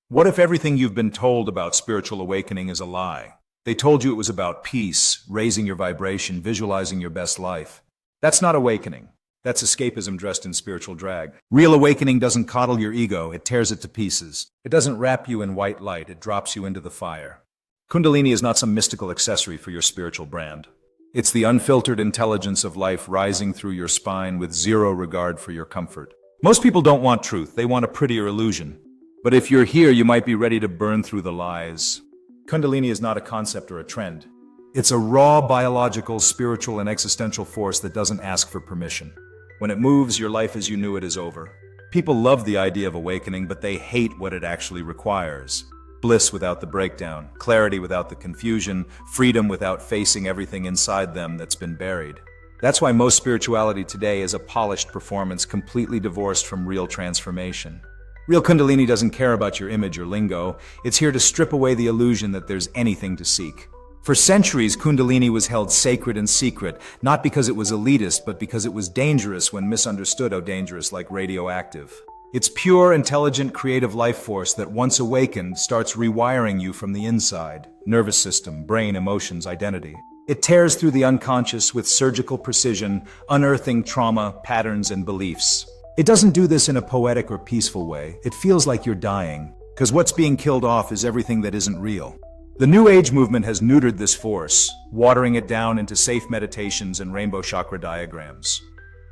What if everything you've been told about spiritual awakening is a lie? They told you it was about peace, raising your vibration, visualizing your best life. That's not awakening. That's escapism dressed in spiritual drag. Real awakening doesn't coddle your ego, it tears it to pieces. It doesn't wrap you in white light, it drops you into the fire. Kundalini is not some mystical accessory for your spiritual brand. It's the unfiltered intelligence of life rising through your spine with zero regard for your comfort. Most people don't want truth, they want a prettier illusion. But if you're here, you might be ready to burn through the lies. Kundalini is not a concept or a trend. It's a raw, biological, spiritual, and existential force that doesn't ask for permission. When it moves, your life as you knew it is over. People love the idea of awakening, but they hate what it actually requires. Bliss without the breakdown, clarity without the confusion, freedom without facing everything inside them that's been buried. That's why most spirituality today is a polished performance completely divorced from real transformation. Real Kundalini doesn't care about your image or lingo. It's here to strip away the illusion that there's anything to seek. For centuries, Kundalini was held sacred and secret, not because it was elitist, but because it was dangerous when misunderstood. Oh, dangerous, like radioactive. It's pure, intelligent, creative life force that once awakened starts rewiring you from the inside. Nervous system, brain, emotions, identity. It tears through the unconscious with surgical precision, unearthing trauma, patterns, and beliefs. It doesn't do this in a poetic or peaceful way. It feels like you're dying, because what's being killed off is everything that isn't real. The New Age movement has neutered this force, watering it down into safe meditations and rainbow chakra diagrams.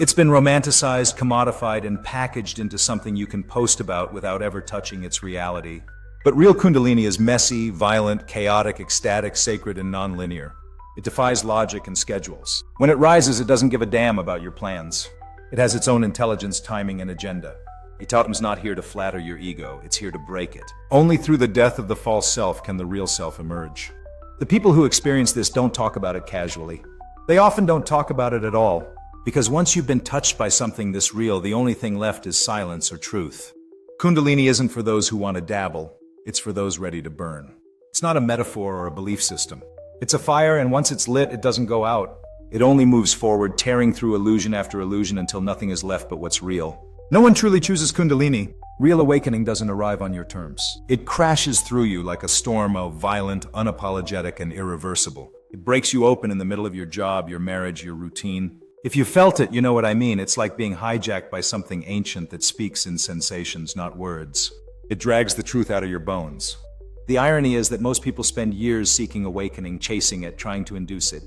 It's been romanticized, commodified, and packaged into something you can post about without ever touching its reality. But real Kundalini is messy, violent, chaotic, ecstatic, sacred, and non-linear. It defies logic and schedules. When it rises, it doesn't give a damn about your plans. It has its own intelligence, timing, and agenda. Itatum's not here to flatter your ego, it's here to break it. Only through the death of the false self can the real self emerge. The people who experience this don't talk about it casually. They often don't talk about it at all, because once you've been touched by something this real, the only thing left is silence or truth. Kundalini isn't for those who want to dabble, it's for those ready to burn. It's not a metaphor or a belief system. It's a fire, and once it's lit, it doesn't go out. It only moves forward, tearing through illusion after illusion until nothing is left but what's real. No one truly chooses Kundalini. Real awakening doesn't arrive on your terms. It crashes through you like a storm of violent, unapologetic, and irreversible. It breaks you open in the middle of your job, your marriage, your routine. If you felt it, you know what I mean. It's like being hijacked by something ancient that speaks in sensations, not words. It drags the truth out of your bones. The irony is that most people spend years seeking awakening, chasing it, trying to induce it.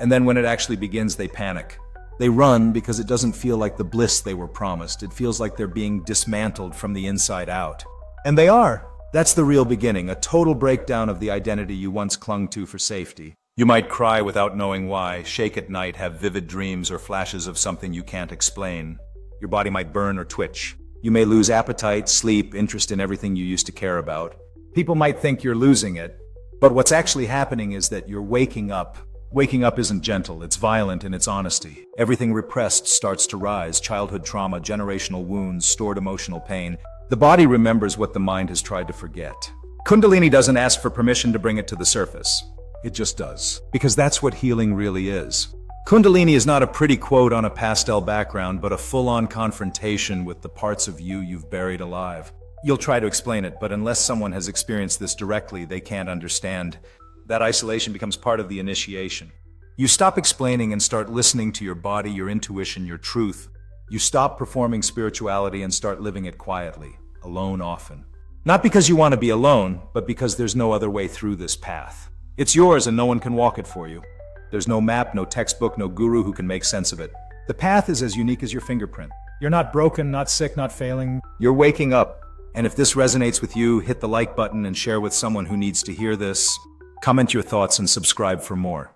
And then when it actually begins, they panic. They run because it doesn't feel like the bliss they were promised. It feels like they're being dismantled from the inside out. And they are. That's the real beginning, a total breakdown of the identity you once clung to for safety. You might cry without knowing why, shake at night, have vivid dreams or flashes of something you can't explain. Your body might burn or twitch. You may lose appetite, sleep, interest in everything you used to care about. People might think you're losing it, but what's actually happening is that you're waking up. Waking up isn't gentle, it's violent in its honesty. Everything repressed starts to rise, childhood trauma, generational wounds, stored emotional pain. The body remembers what the mind has tried to forget. Kundalini doesn't ask for permission to bring it to the surface. It just does. Because that's what healing really is. Kundalini is not a pretty quote on a pastel background, but a full-on confrontation with the parts of you you've buried alive. You'll try to explain it, but unless someone has experienced this directly, they can't understand. That isolation becomes part of the initiation. You stop explaining and start listening to your body, your intuition, your truth. You stop performing spirituality and start living it quietly, alone often. Not because you want to be alone, but because there's no other way through this path. It's yours and no one can walk it for you. There's no map, no textbook, no guru who can make sense of it. The path is as unique as your fingerprint. You're not broken, not sick, not failing. You're waking up. And if this resonates with you, hit the like button and share with someone who needs to hear this. Comment your thoughts and subscribe for more.